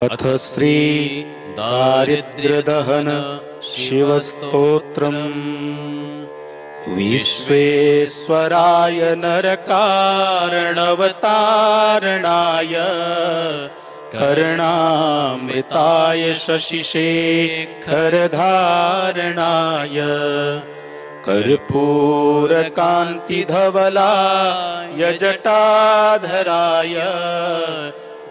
अथ श्री दारिद्र्यदहन शिवस्तोत्रम्। विश्वेश्वराय नरकारणवतारणाय कर्णामृताय शशिशेखरधारणाय कर्पूरकान्तिधवलाय जटाधराय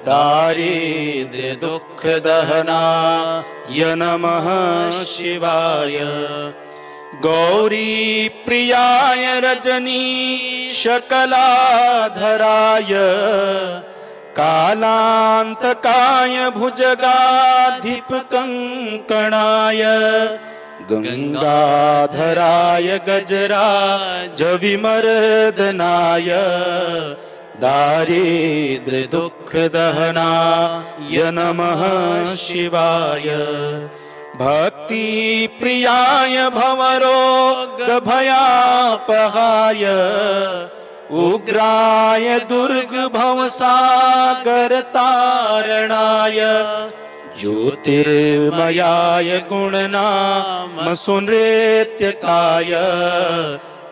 दारिद्र्यदुःखदहनाय नमः शिवाय। गौरीप्रियाय रजनीशकलाधराय कालान्तकाय भुजगाधिपकङ्कणाय गङ्गाधराय गजराजविमर्दनाय दारिद्र्यदुःखदहनाय नमः शिवाय। भक्तिप्रियाय भवरोगभयापहाय उग्राय दुर्गभवसागरतारणाय ज्योतिर्मयाय गुणनामसुनृत्यकाय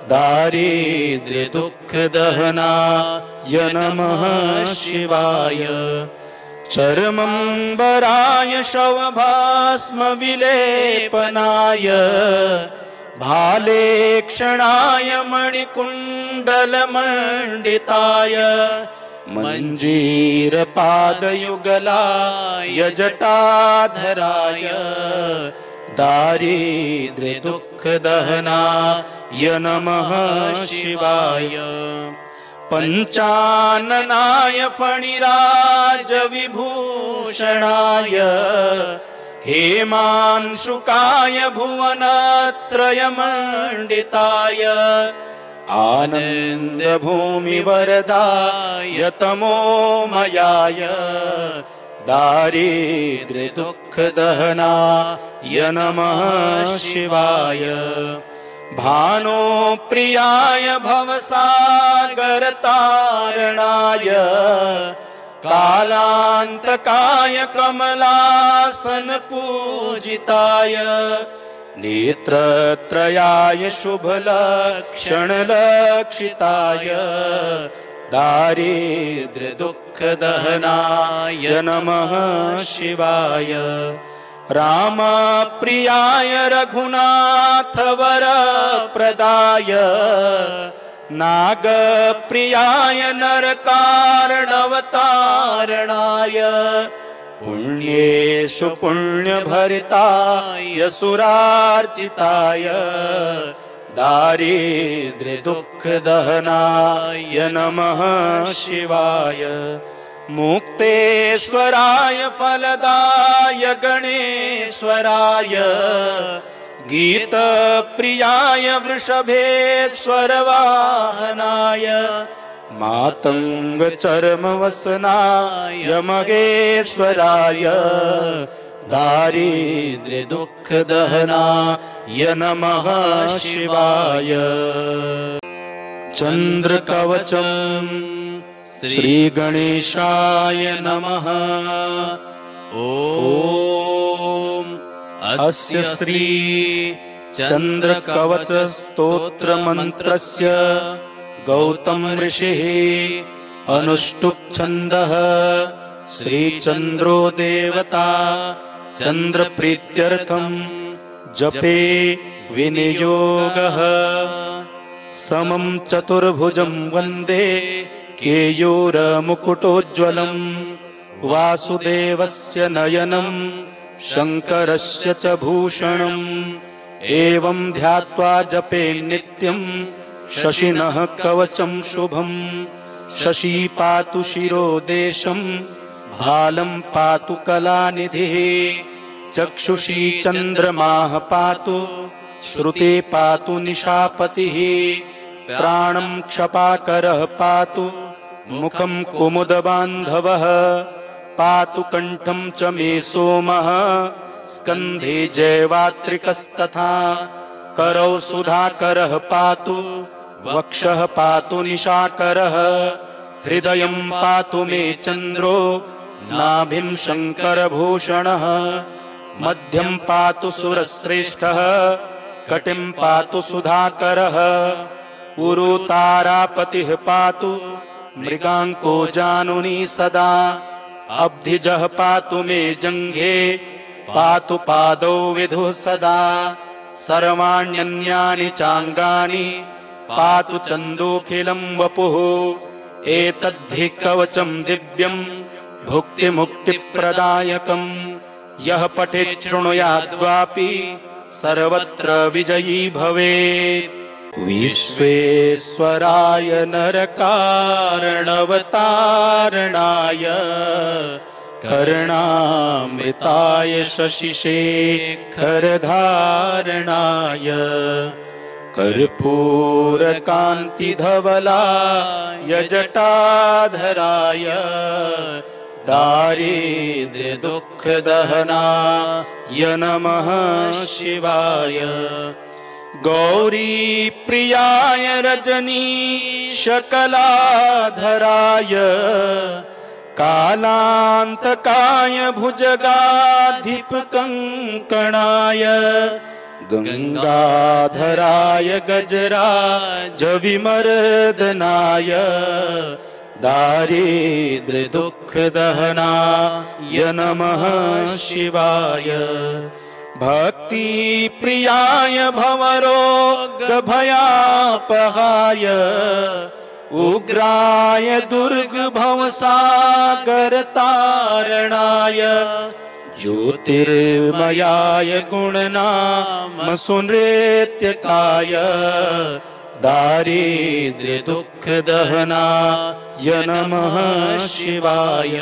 दारिद्र्यदुःखदहनाय नमः शिवाय। चर्मम्बराय शवभस्मविलेपनाय भालेक्षणाय मणिकुण्डलमण्डिताय मञ्जीरपादयुगलाय जटाधराय दारिद्र्यदुःखदहनाय नमः शिवाय। पञ्चाननाय फणिराजविभूषणाय हेमांशुकाय भुवनत्रयमण्डिताय आनन्दभूमिवरदाय तमोमयाय दारिद्र्यदुःखदहनाय नमः शिवाय। भानुप्रियाय भवसागरतारणाय कालान्तकाय कमलासनपूजिताय नेत्रत्रयाय शुभलक्षणलक्षिताय दारिद्र्यदुःखदहनाय नमः शिवाय। रामप्रियाय रघुनाथवरप्रदाय नागप्रियाय नरकारणवतारणाय पुण्येषु पुण्यभरिताय सुरार्चिताय दारिद्र्यदुःखदहनाय नमः शिवाय। मुक्तेश्वराय फलदाय गणेश्वराय गीतप्रियाय वृषभेश्वरवाहनाय मातङ्गचर्मवसनाय महेश्वराय दारिद्र्यदुःखदहनाय नमः शिवाय। चन्द्रकवचम् श्रीगणेशाय नमः। ॐ अस्य श्री चन्द्रकवचस्तोत्रमन्त्रस्य गौतम ऋषिः अनुष्टुप् श्रीचन्द्रो देवता चन्द्रप्रीत्यर्थं जपे विनियोगः। समं चतुर्भुजं वन्दे केयूरमुकुटोज्ज्वलं वासुदेवस्य नयनं शङ्करस्य च भूषणम्। एवं ध्यात्वा जपे नित्यं शशिनः कवचं शुभम्। शशी पातु शिरोदेशं भालं पातु कलानिधिः। चक्षुषी चन्द्रमाः पातु श्रुते पातु निशापतिः। प्राणं क्षपाकरः पातु मुखं कुमुदबान्धवः। पातु कण्ठं च मे सोमः स्कन्धे जयवात्रिकस्तथा। करौ सुधाकरः पातु वक्षः पातु निशाकरः। हृदयं पातु मे चन्द्रो नाभिं शङ्करभूषणः मध्यं पातु सुरश्रेष्ठः कटिं पातु सुधाकरः उरुतारापतिः पातु मृगाङ्को जानुनी सदा अब्धिजः पातु मे जङ्घे पातु पादौ विधुः सदा सर्वाण्यन्यानि चाङ्गानि पातु चन्दोऽखिलं वपुः एतद्धि कवचं दिव्यं भुक्तिमुक्तिप्रदायकम् यः पठेत् शृणुयाद्वापि सर्वत्र विजयी भवेत् विश्वेश्वराय नरकारणवतारणाय कर्णामृताय शशिशेखरधारणाय कर्पूरकान्तिधवलाय जटाधराय दारिद्र्यदुःखदहनाय नमः शिवाय गौरीप्रियाय रजनीशकलाधराय कालान्तकाय भुजगाधिपकङ्कणाय गङ्गाधराय गजराजविमर्दनाय दारिद्र्यदुःखदहनाय नमः शिवाय भक्तिप्रियाय भवरोगभयापहाय उग्राय दुर्गभवसागरतारणाय ज्योतिर्मयाय गुणनामसुनृत्यकाय दारिद्र्यदुःखदहनाय नमः शिवाय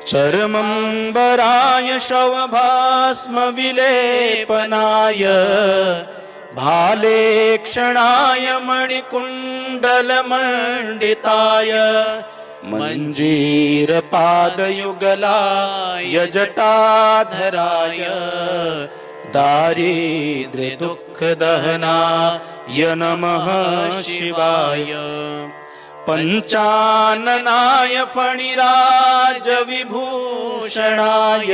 चर्मम्बराय शवभास्मविलेपनाय भालेक्षणाय मणिकुण्डलमण्डिताय मञ्जीरपादयुगलाय जटाधराय दारिद्र्यदुःखदहनाय नमः शिवाय पञ्चाननाय फणिराजविभूषणाय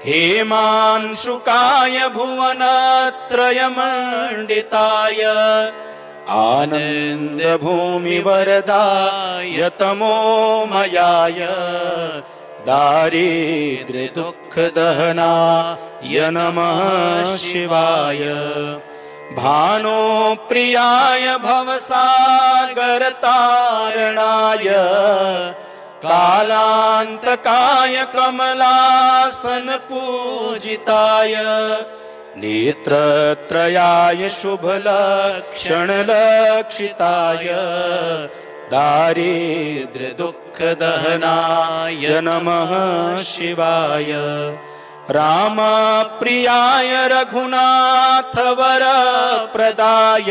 हेमांशुकाय भुवनत्रयमण्डिताय आनन्दभूमिवरदाय तमोमयाय दारिद्र्यदुःखदहनाय नमः शिवाय भानुप्रियाय भवसागरतारणाय कालान्तकाय कमलासनपूजिताय नेत्रत्रयाय शुभलक्षणलक्षिताय दारिद्र्यदुःखदहनाय नमः शिवाय रामप्रियाय रघुनाथवरप्रदाय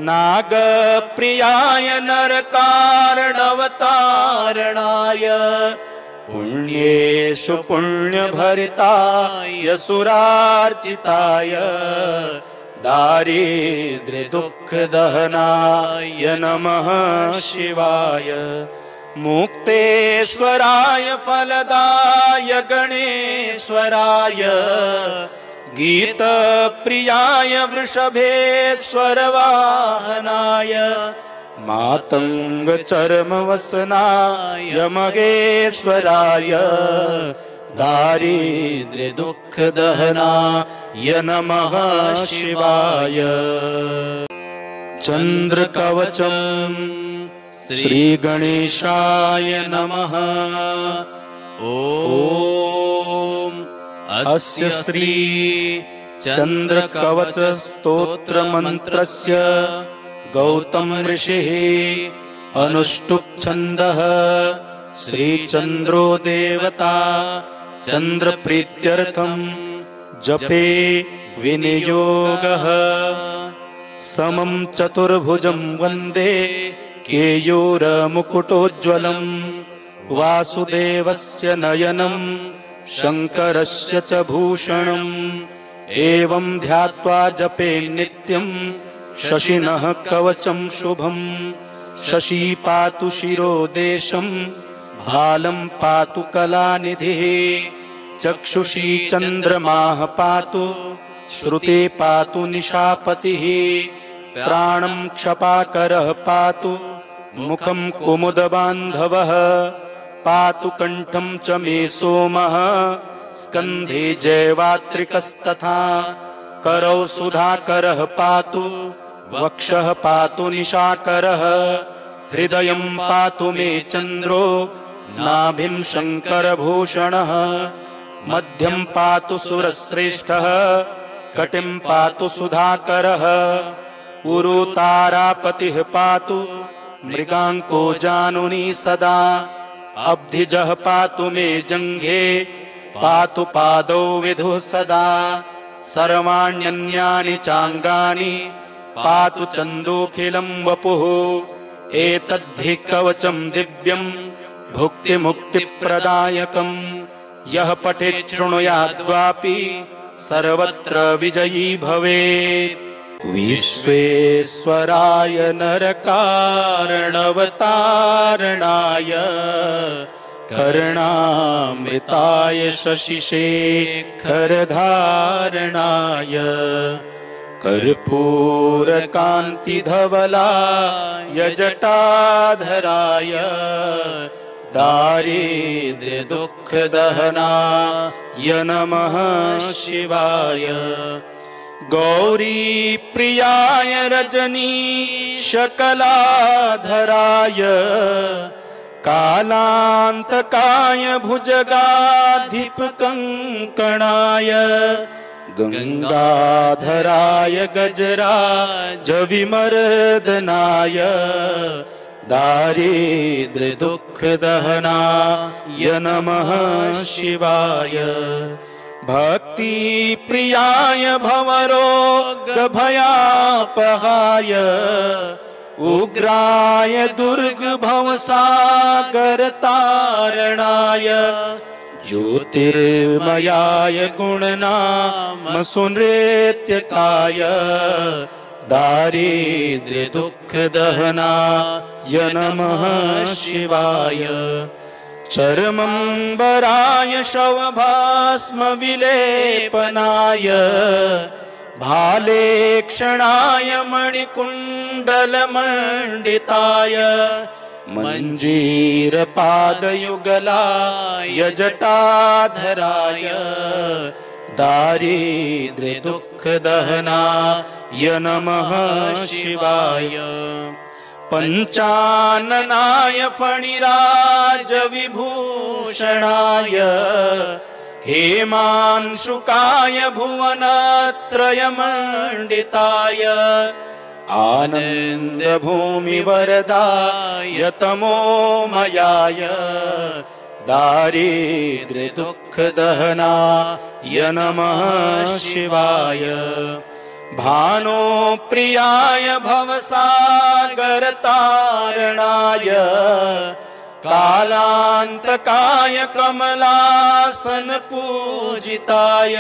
नागप्रियाय नरकारणवतारणाय पुण्येषु पुण्यभरिताय सुरार्चिताय दारिद्र्यदुःखदहनाय नमः शिवाय मुक्तेश्वराय फलदाय गणेश्वराय गीतप्रियाय वृषभेश्वरवाहनाय मातङ्गचर्मवसनाय महेश्वराय दारिद्र्यदुःखदहनाय नमः शिवाय चन्द्रकवचम् श्रीगणेशाय नमः ॐ अस्य श्री चन्द्रकवचस्तोत्रमन्त्रस्य गौतम ऋषिः अनुष्टुप्-छन्दः श्रीचन्द्रो देवता चन्द्रप्रीत्यर्थं जपे विनियोगः समं चतुर्भुजं वन्दे केयूरमुकुटोज्ज्वलं वासुदेवस्य नयनं शङ्करस्य च भूषणम् एवं ध्यात्वा जपे नित्यं शशिनः कवचं शुभं शशी पातु शिरोदेशं भालं पातु कलानिधिः चक्षुषी चन्द्रमाः पातु श्रुते पातु निशापतिः प्राणं क्षपाकरः पातु मुखं कुमुदबान्धवः पातु कण्ठं च मे सोमः स्कन्धे जैवात्रिकस्तथा करौ सुधाकरः पातु वक्षः पातु निशाकरः हृदयं पातु मे चन्द्रो नाभिं शङ्करभूषणः मध्यं पातु सुरश्रेष्ठः कटिं पातु सुधाकरः उरुतारापतिः पातु मृगाङ्को जानुनी सदा अब्धिजः पातु मे जङ्घे पातु पादौ विधुः सदा सर्वाण्यन्यानि चाङ्गानि पातु चन्दोऽखिलं वपुः एतद्धि कवचं दिव्यं भुक्तिमुक्तिप्रदायकं यः पठेत् शृणुयाद्वापि सर्वत्र विजयी भवेत्। विश्वेश्वराय नरकारणवतारणाय कर्णामृताय शशिशेखरधारणाय कर्पूरकान्तिधवलाय जटाधराय दारिद्र्यदुःखदहनाय नमः शिवाय। गौरीप्रियाय रजनीशकलाधराय कालान्तकाय भुजगाधिपकङ्कणाय गङ्गाधराय गजराजविमर्दनाय दारिद्र्यदुःखदहनाय नमः शिवाय। भक्तिप्रियाय भवरोगभयापहाय उग्राय दुर्गभवसागरतारणाय ज्योतिर्मयाय गुणनामसुनृत्यकाय दारिद्र्यदुःखदहनाय नमः शिवाय। चर्मम्बराय शवभास्मविलेपनाय भालेक्षणाय मणिकुण्डलमण्डिताय मञ्जीरपादयुगलाय जटाधराय दारिद्र्यदुःखदहनाय नमः शिवाय। पञ्चाननाय फणिराजविभूषणाय हेमांशुकाय भुवनत्रयमण्डिताय आनन्दभूमिवरदाय तमोमयाय दारिद्र्यदुःखदहनाय नमः शिवाय। भानुप्रियाय भवसागरतारणाय कालान्तकाय कमलासनपूजिताय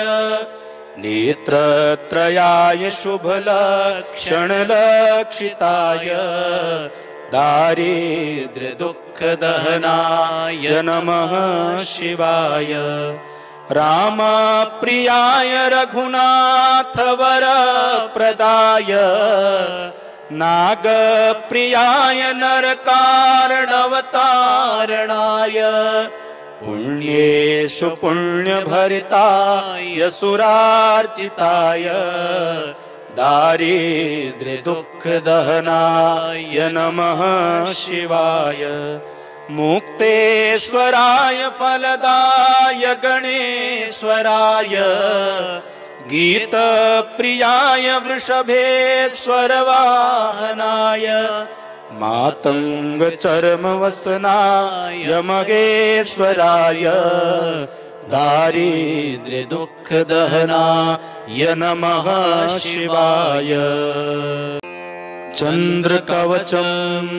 नेत्रत्रयाय शुभलक्षणलक्षिताय दारिद्र्यदुःखदहनाय नमः शिवाय। रामप्रियाय रघुनाथवरप्रदाय नागप्रियाय नरकारणवतारणाय पुण्येषु पुण्यभरिताय सुरार्चिताय दारिद्र्यदुःखदहनाय नमः शिवाय। मुक्तेश्वराय फलदाय गणेश्वराय गीतप्रियाय वृषभेश्वरवाहनाय मातङ्गचर्मवसनाय महेश्वराय दारिद्र्यदुःखदहनाय नमः शिवाय। चन्द्रकवचम्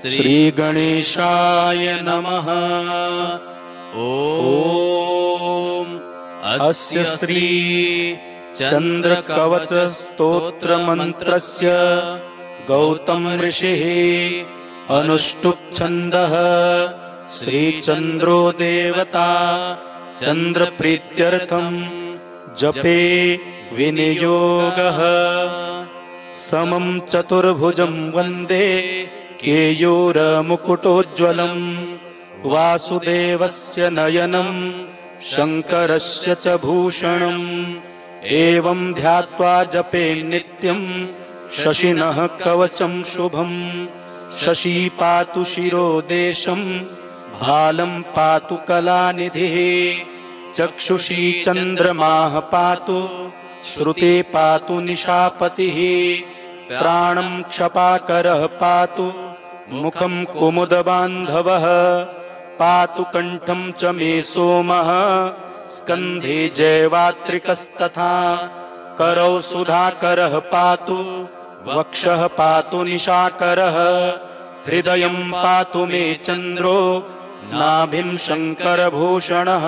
श्रीगणेशाय नमः। ॐ अस्य श्री चन्द्रकवच स्तोत्रमन्त्रस्य गौतम ऋषिः अनुष्टुप् छन्दः श्रीचन्द्रो देवता चन्द्रप्रीत्यर्थं जपे विनियोगः समं चतुर्भुजं वन्दे केयूरमुकुटोज्ज्वलं वासुदेवस्य नयनं शङ्करस्य च भूषणम् एवं ध्यात्वा जपे नित्यं शशिनः कवचं शुभं शशी पातु शिरोदेशं भालं पातु कलानिधिः चक्षुषी चन्द्रमाः पातु श्रुते पातु निशापतिः प्राणं क्षपाकरः पातु मुखं कुमुदबान्धवः पातु कण्ठं च मे सोमः स्कन्धे जैवात्रिकस्तथा करौ सुधाकरः पातु वक्षः पातु निशाकरः हृदयं पातु मे चन्द्रो नाभिं शङ्करभूषणः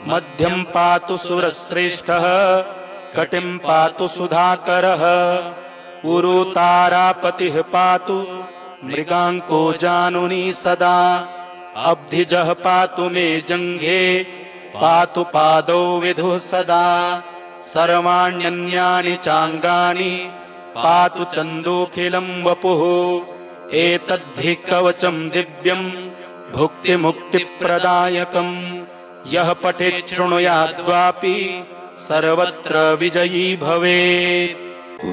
मध्यं पातु सुरश्रेष्ठः कटिं पातु सुधाकरः उरुतारापतिः पातु मृगाङ्को जानुनी सदा अब्धिजः पातु मे जङ्घे पातु पादौ विधुः सदा सर्वाण्यन्यानि चाङ्गानि पातु चन्दोऽखिलं वपुः एतद्धि कवचं दिव्यं भुक्तिमुक्तिप्रदायकम् यः पठेत् शृणुयाद्वापि सर्वत्र विजयी भवेत्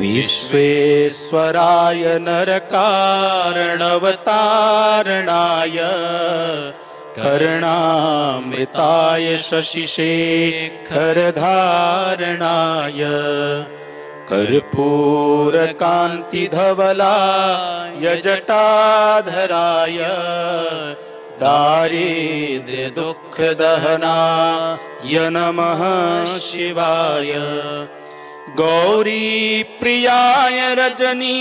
विश्वेश्वराय नरकारणवतारणाय कर्णामृताय शशिशेखरधारणाय कर्पूरकान्तिधवलाय जटाधराय दारिद्र्यदुःखदहनाय नमः शिवाय गौरीप्रियाय रजनीशकलाधराय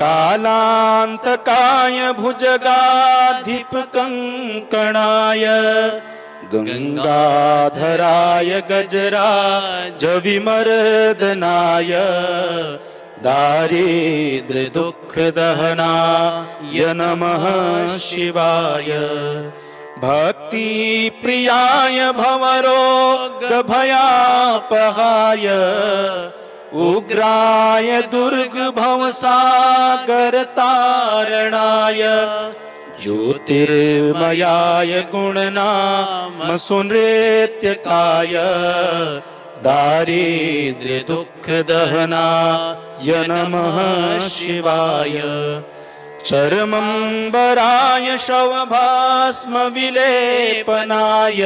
कालान्तकाय भुजगाधिपकङ्कणाय गङ्गाधराय गजराजविमर्दनाय दारिद्र्यदुःखदहनाय नमः शिवाय भक्तिप्रियाय भवरोगभयापहाय उग्राय दुर्गभवसागरतारणाय ज्योतिर्मयाय गुणनामसुनृत्यकाय दारिद्र्यदुःखदहनाय नमः शिवाय चर्मम्बराय शवभास्मविलेपनाय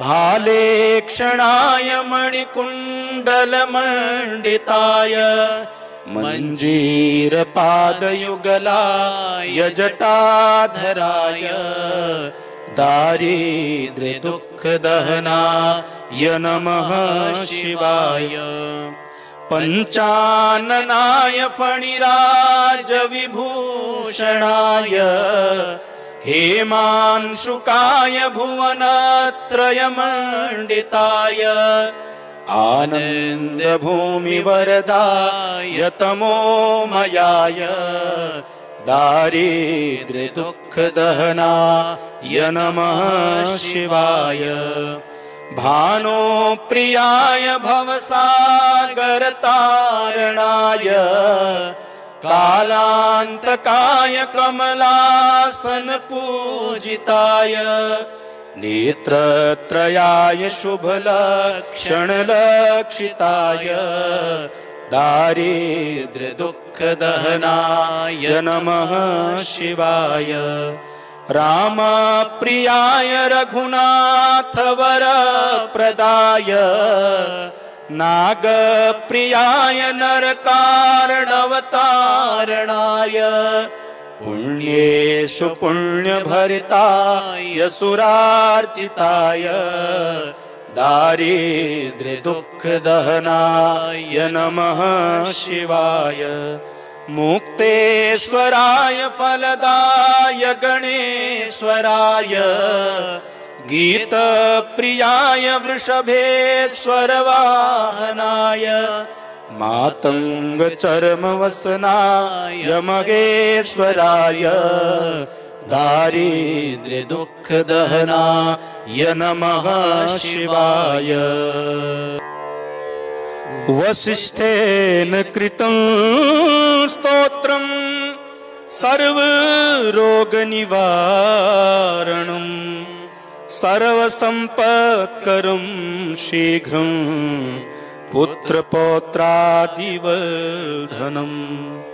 भालेक्षणाय मणिकुण्डलमण्डिताय मञ्जीरपादयुगलाय जटाधराय दारिद्र्यदुःखदहनाय नमः शिवाय पञ्चाननाय फणिराजविभूषणाय हेमांशुकाय भुवनत्रयमण्डिताय आनन्दभूमिवरदाय तमोमयाय दारिद्र्यदुःखदहनाय नमः शिवाय भानुप्रियाय भवसागरतारणाय कालान्तकाय कमलासनपूजिताय नेत्रत्रयाय शुभलक्षणलक्षिताय दारिद्र्यदुःखदहनाय नमः शिवाय रामप्रियाय रघुनाथवरप्रदाय नागप्रियाय नरकारणवतारणाय पुण्येषु पुण्यभरिताय सुरार्चिताय दारिद्र्यदुःखदहनाय नमः शिवाय मुक्तेश्वराय फलदाय गणेश्वराय गीतप्रियाय वृषभेश्वरवाहनाय मातंग चर्म वसनाय महेश्वराय दारिद्र्य दुःख दहनाय नमः शिवाय। वसिष्ठेन कृतं स्तोत्रं सर्वरोगनिवारणं सर्वसम्पत्करं शीघ्रं पुत्रपौत्रादिवर्धनम्।